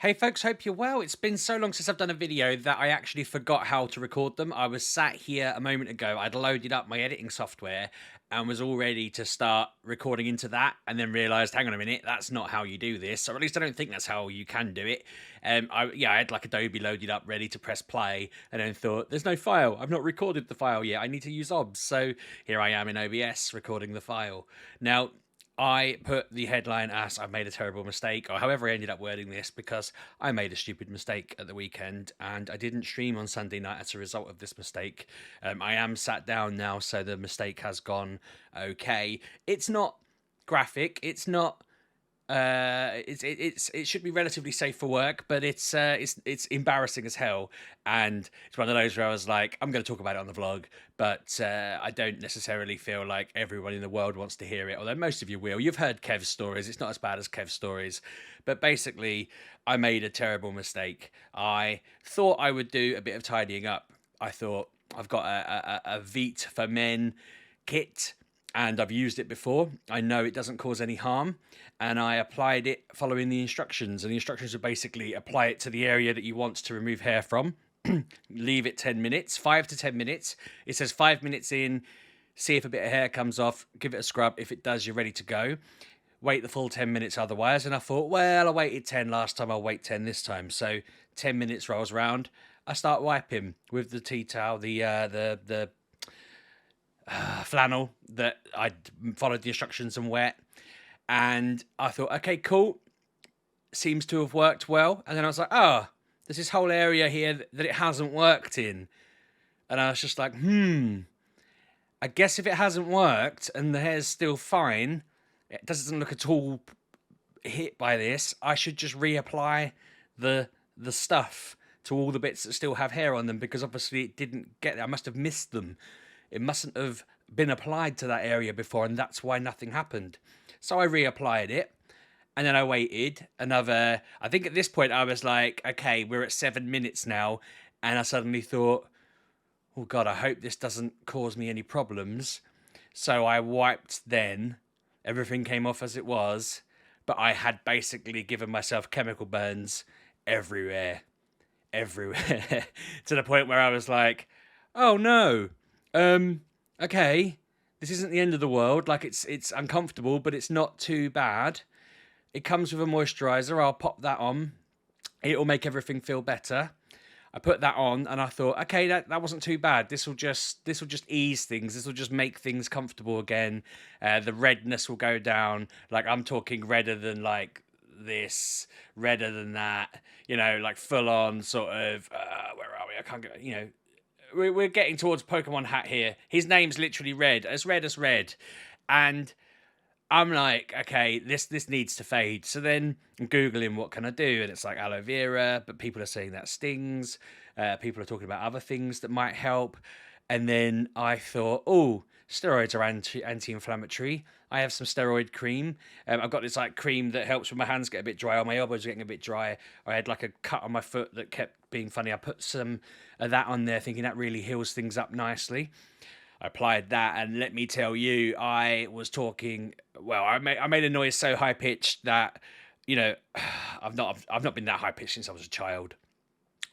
Hey folks, hope you're well. It's been so long since I've done a video that I actually forgot how to record them. I was sat here a moment ago, I'd loaded up my editing software and was all ready to start recording into that, and then realised, hang on a minute, that's not how you do this, or at least I don't think that's how you can do it. I had like Adobe loaded up ready to press play, and then thought, there's no file, I've not recorded the file yet, I need to use OBS. So here I am in OBS recording the file. Now, I put the headline as I've made a terrible mistake, or however I ended up wording this, because I made a stupid mistake at the weekend and I didn't stream on Sunday night as a result of this mistake. I am sat down now, so the mistake has gone okay. It's not graphic, it's not it should be relatively safe for work, but it's embarrassing as hell, and it's one of those where I was like, I'm going to talk about it on the vlog, but I don't necessarily feel like everyone in the world wants to hear it. Although most of you will. You've heard Kev's stories. It's not as bad as Kev's stories, but basically, I made a terrible mistake. I thought I would do a bit of tidying up. I thought I've got a Veet for men kit, and I've used it before. I know it doesn't cause any harm, and I applied it following the instructions. And the instructions are basically apply it to the area that you want to remove hair from, leave it 10 minutes, 5 to 10 minutes. It says 5 minutes in, see if a bit of hair comes off, give it a scrub. If it does, you're ready to go. Wait the full 10 minutes otherwise. And I thought, well, I waited 10 last time, I'll wait 10 this time. So 10 minutes rolls around. I start wiping with the tea towel, the flannel that I'd followed the instructions and wet. And I thought, okay, cool. Seems to have worked well. And then I was like, oh, there's this whole area here that it hasn't worked in. And I was just like, I guess if it hasn't worked and the hair's still fine, it doesn't look at all hit by this, I should just reapply the stuff to all the bits that still have hair on them, because obviously it didn't get there. I must have missed them. It mustn't have been applied to that area before, and that's why nothing happened. So I reapplied it, and then I waited another... I think at this point I was like, okay, we're at 7 minutes now, and I suddenly thought, oh God, I hope this doesn't cause me any problems. So I wiped then. Everything came off as it was, but I had basically given myself chemical burns everywhere. Everywhere. To the point where I was like, oh no. Okay, this isn't the end of the world. Like, it's uncomfortable, but it's not too bad. It comes with a moisturizer. I'll pop that on. It'll make everything feel better. I put that on and I thought, okay, that wasn't too bad. This will just ease things. This will just make things comfortable again. The redness will go down. Like, I'm talking redder than like this, redder than that. You know, like full on sort of. Where are we? I can't get. You know. We're getting towards Pokemon Hat here. His name's literally red as red. And I'm like, okay, this needs to fade. So then I'm Googling, what can I do? And it's like aloe vera, but people are saying that stings. People are talking about other things that might help. And then I thought, oh, steroids are anti-inflammatory. I have some steroid cream. I've got this like cream that helps when my hands get a bit dry, or my elbows are getting a bit dry. I had like a cut on my foot that kept being funny. I put some of that on there, thinking that really heals things up nicely. I applied that, and let me tell you, I was talking. Well, I made a noise so high pitched that, you know, I've not been that high pitched since I was a child.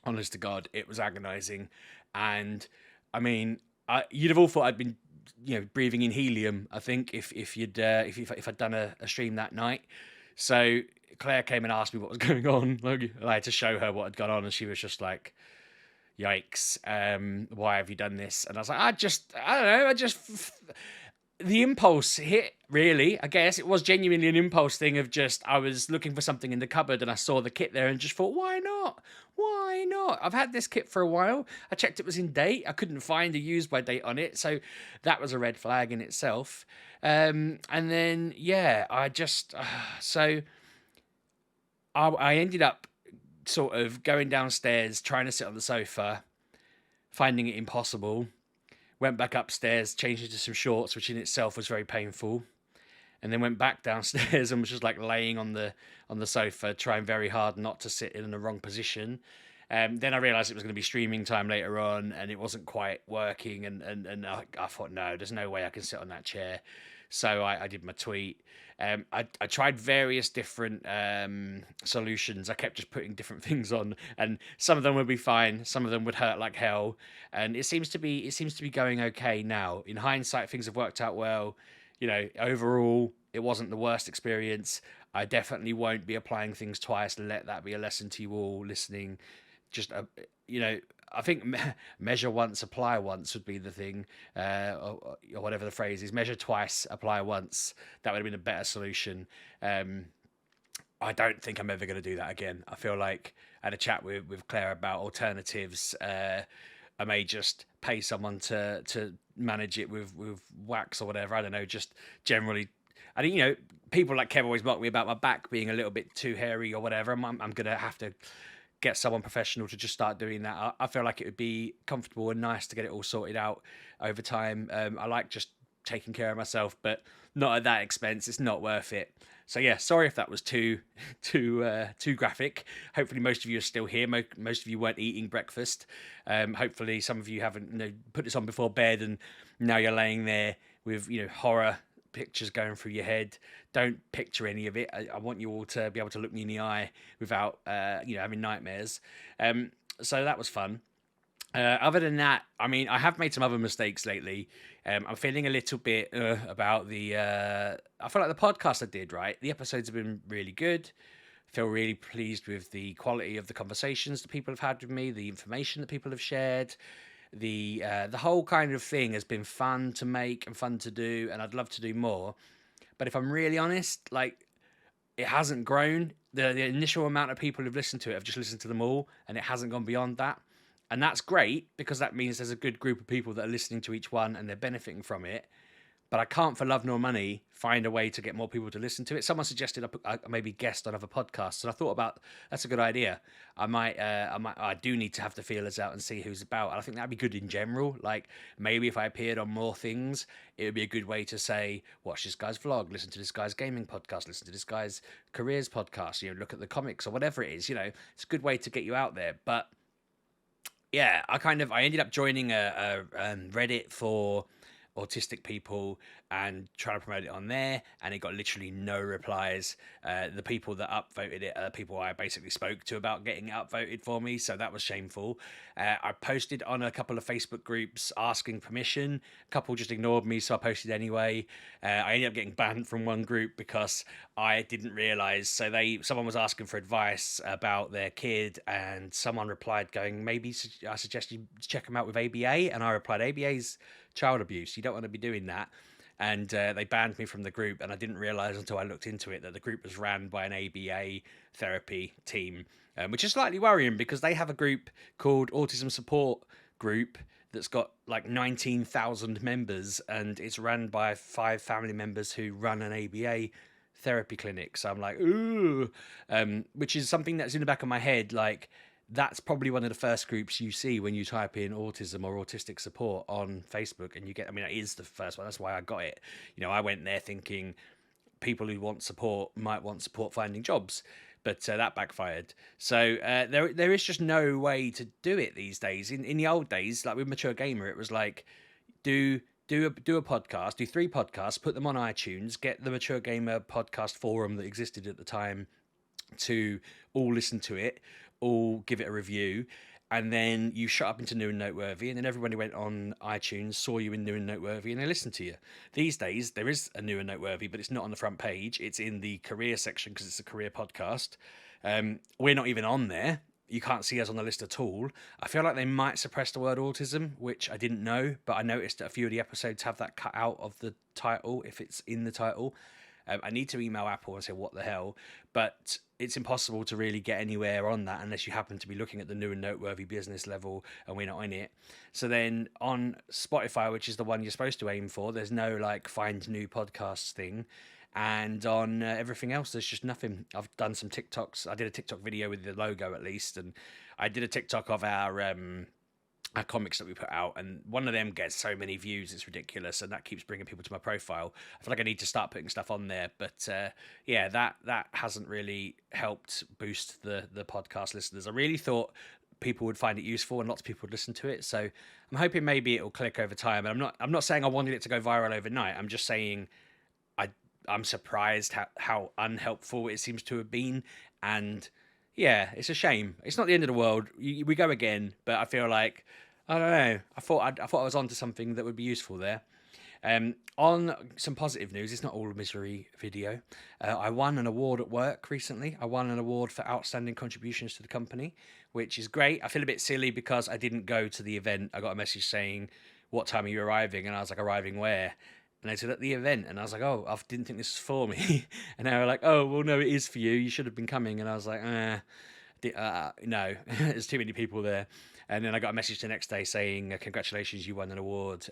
Honest to God, it was agonising, and I mean, you'd have all thought I'd been, you know, breathing in helium. I think if I'd done a stream that night. So Claire came and asked me what was going on. I had to show her what had gone on, and she was just like, yikes, why have you done this? And I was like, I don't know, the impulse hit, really. I guess it was genuinely an impulse thing of just, I was looking for something in the cupboard and I saw the kit there and just thought, why not? Why not? I've had this kit for a while. I checked it was in date. I couldn't find a use by date on it. So that was a red flag in itself. And then, yeah, so I ended up sort of going downstairs, trying to sit on the sofa, finding it impossible. Went back upstairs, changed into some shorts, which in itself was very painful, and then went back downstairs and was just like laying on the sofa, trying very hard not to sit in the wrong position. Then I realised it was going to be streaming time later on, and it wasn't quite working, and I thought, no, there's no way I can sit on that chair. So I did my tweet, I tried various different solutions. I kept just putting different things on, and some of them would be fine, some of them would hurt like hell, and it seems to be going okay now. In hindsight, things have worked out well. Overall, it wasn't the worst experience. I definitely won't be applying things twice. Let that be a lesson to you all listening. Just you know, I think measure once, apply once would be the thing, or whatever the phrase is. Measure twice, apply once. That would have been a better solution. I don't think I'm ever going to do that again. I feel like I had a chat with Claire about alternatives. I may just pay someone to manage it with wax or whatever. I don't know. Just generally, I think people like Kev always mock me about my back being a little bit too hairy or whatever. I'm gonna have to get someone professional to just start doing that. I feel like it would be comfortable and nice to get it all sorted out over time. I like just taking care of myself, but not at that expense. It's not worth it. So yeah, sorry if that was too graphic. Hopefully most of you are still here. Most of you weren't eating breakfast. Hopefully some of you haven't put this on before bed and now you're laying there with horror pictures going through your head. Don't picture any of it. I want you all to be able to look me in the eye without having nightmares. So that was fun. Other than that, I mean, I have made some other mistakes lately. I'm feeling a little bit about the. I feel like the podcast I did, right? The episodes have been really good. Feel really pleased with the quality of the conversations that people have had with me, the information that people have shared. The whole kind of thing has been fun to make and fun to do, and I'd love to do more. But if I'm really honest, like, it hasn't grown. The initial amount of people who've listened to it have just listened to them all, and it hasn't gone beyond that. And that's great because that means there's a good group of people that are listening to each one and they're benefiting from it. But I can't, for love nor money, find a way to get more people to listen to it. Someone suggested I maybe guest on other podcasts, and I thought about that's a good idea. I do need to have the feelers out and see who's about. And I think that'd be good in general. Like maybe if I appeared on more things, it would be a good way to say, watch this guy's vlog, listen to this guy's gaming podcast, listen to this guy's careers podcast. Look at the comics or whatever it is. It's a good way to get you out there, but. Yeah, I ended up joining a Reddit for autistic people and trying to promote it on there, and it got literally no replies. The people that upvoted it are people I basically spoke to about getting it upvoted for me, so that was shameful. I posted on a couple of Facebook groups asking permission. A couple just ignored me, so I posted anyway. I ended up getting banned from one group because I didn't realise. So someone was asking for advice about their kid, and someone replied going, maybe I suggest you check them out with ABA, and I replied, ABA's child abuse. You don't want to be doing that. And they banned me from the group, and I didn't realise until I looked into it that the group was ran by an ABA therapy team, which is slightly worrying because they have a group called Autism Support Group that's got like 19,000 members, and it's run by 5 family members who run an ABA therapy clinic. So I'm like, ooh, which is something that's in the back of my head, like, that's probably one of the first groups you see when you type in autism or autistic support on Facebook, and it is the first one. That's why I got it. I went there thinking people who want support might want support finding jobs, but that backfired. So there is just no way to do it these days. In the old days, like with Mature Gamer, it was like do a podcast, do 3 podcasts, put them on iTunes, get the Mature Gamer podcast forum that existed at the time to all listen to it, all give it a review, and then you shut up into New and Noteworthy, and then everybody went on iTunes, saw you in New and Noteworthy, and they listened to you. These days, there is a New and Noteworthy, but it's not on the front page. It's in the career section because it's a career podcast. We're not even on there. You can't see us on the list at all. I feel like they might suppress the word autism, which I didn't know, but I noticed that a few of the episodes have that cut out of the title if it's in the title. I need to email Apple and say, what the hell? But it's impossible to really get anywhere on that unless you happen to be looking at the New and Noteworthy business level, and we're not in it. So then on Spotify, which is the one you're supposed to aim for, there's no like find new podcasts thing. And on everything else, there's just nothing. I've done some TikToks. I did a TikTok video with the logo at least, and I did a TikTok of our comics that we put out, and one of them gets so many views, it's ridiculous, and that keeps bringing people to my profile. I feel like I need to start putting stuff on there, but yeah, that hasn't really helped boost the podcast listeners. I really thought people would find it useful and lots of people would listen to it, so I'm hoping maybe it'll click over time. And I'm not saying I wanted it to go viral overnight. I'm just saying I'm surprised how unhelpful it seems to have been. And yeah, it's a shame. It's not the end of the world. We go again, but I feel like, I don't know. I thought I was onto something that would be useful there. On some positive news, it's not all a misery video. I won an award at work recently. I won an award for outstanding contributions to the company, which is great. I feel a bit silly because I didn't go to the event. I got a message saying, "What time are you arriving?" And I was like, "Arriving where?" And they said, "At the event." And I was like, "Oh, I didn't think this was for me." And they were like, "Oh, well, no, it is for you. You should have been coming." And I was like, no, there's too many people there. And then I got a message the next day saying, "Congratulations, you won an award."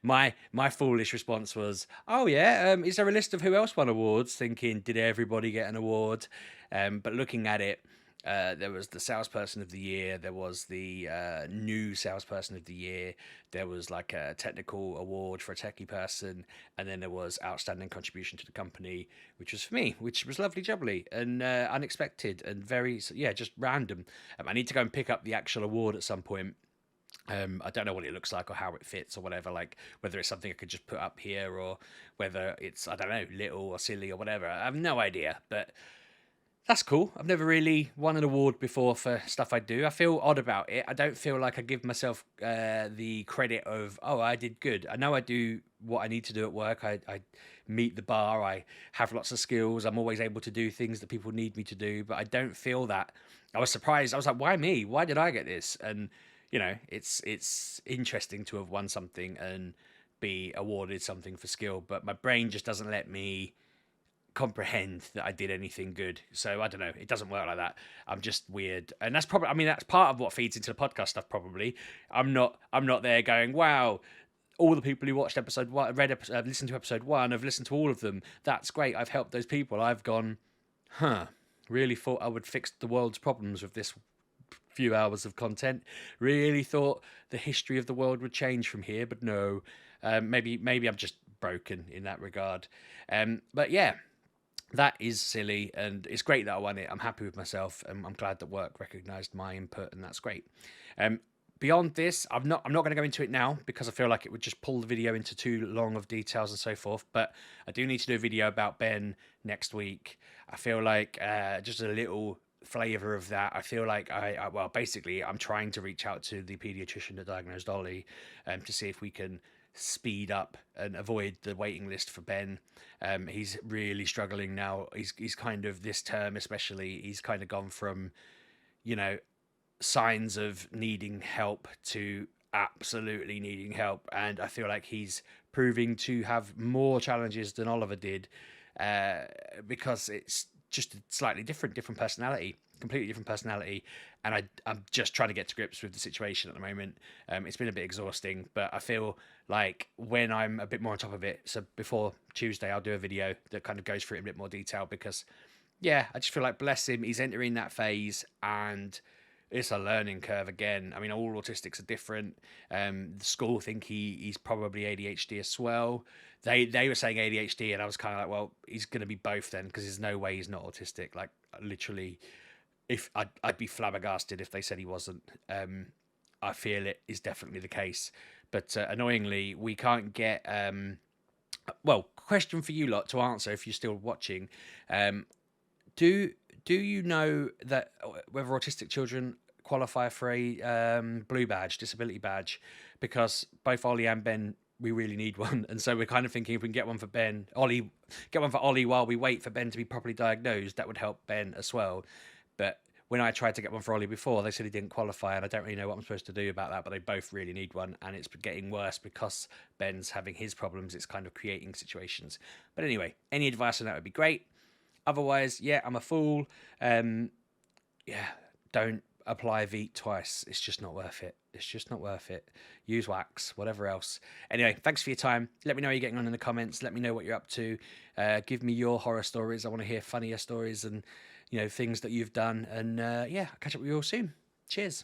My foolish response was, "Oh yeah, is there a list of who else won awards?" Thinking, did everybody get an award? But looking at it, there was the salesperson of the year, there was the new salesperson of the year, there was like a technical award for a techie person, and then there was outstanding contribution to the company, which was for me, which was lovely jubbly and unexpected and very, yeah, just random. I need to go and pick up the actual award at some point. I don't know what it looks like or how it fits or whatever, like whether it's something I could just put up here or whether it's, I don't know, little or silly or whatever. I have no idea, but that's cool. I've never really won an award before for stuff I do. I feel odd about it. I don't feel like I give myself the credit of, oh, I did good. I know I do what I need to do at work. I meet the bar. I have lots of skills. I'm always able to do things that people need me to do, but I don't feel that. I was surprised. I was like, why me? Why did I get this? And, you know, it's interesting to have won something and be awarded something for skill, but my brain just doesn't let me comprehend that I did anything good. So I don't know. It doesn't work like that. I'm just weird, and that's probably. I mean, that's part of what feeds into the podcast stuff. Probably, I'm not there going, wow. All the people who watched episode one, listened to episode one, have listened to all of them. That's great. I've helped those people. I've gone, really thought I would fix the world's problems with this few hours of content. Really thought the history of the world would change from here, but no. Maybe I'm just broken in that regard. But yeah. That is silly, and it's great that I won it. I'm happy with myself, and I'm glad that work recognised my input, and that's great. Beyond this, I'm not going to go into it now because I feel like it would just pull the video into too long of details and so forth. But I do need to do a video about Ben next week. I feel like just a little flavour of that. I feel like well, basically, I'm trying to reach out to the paediatrician that diagnosed Ollie to see if we can speed up and avoid the waiting list for Ben. He's really struggling now. He's kind of, this term especially, he's kind of gone from, you know, signs of needing help to absolutely needing help, and I feel like he's proving to have more challenges than Oliver did, because it's just a slightly different personality, completely different personality, and I'm just trying to get to grips with the situation at the moment. It's been a bit exhausting, but I feel like when I'm a bit more on top of it, so before Tuesday I'll do a video that kind of goes through it in a bit more detail, because yeah, I just feel like, bless him, he's entering that phase and it's a learning curve again. I mean, all autistics are different. The school think he's probably ADHD as well. They were saying ADHD, and I was kind of like, well, he's going to be both then, because there's no way he's not autistic. Like, literally, if I'd be flabbergasted if they said he wasn't. I feel it is definitely the case, but annoyingly, we can't get. Well, question for you lot to answer if you're still watching. Do you know that whether autistic children qualify for a blue badge, disability badge? Because both Ollie and Ben, we really need one, and so we're kind of thinking if we can get one for Ollie while we wait for Ben to be properly diagnosed, that would help Ben as well. But when I tried to get one for Ollie before, they said he didn't qualify, and I don't really know what I'm supposed to do about that, but they both really need one, and it's getting worse because Ben's having his problems. It's kind of creating situations. But anyway, any advice on that would be great. Otherwise, yeah, I'm a fool. Yeah, don't apply veet twice. It's just not worth it. It's just not worth it. Use wax, whatever else. Anyway, thanks for your time. Let me know how you're getting on in the comments. Let me know what you're up to. Give me your horror stories. I want to hear funnier stories and, you know, things that you've done. And yeah, I'll catch up with you all soon. Cheers.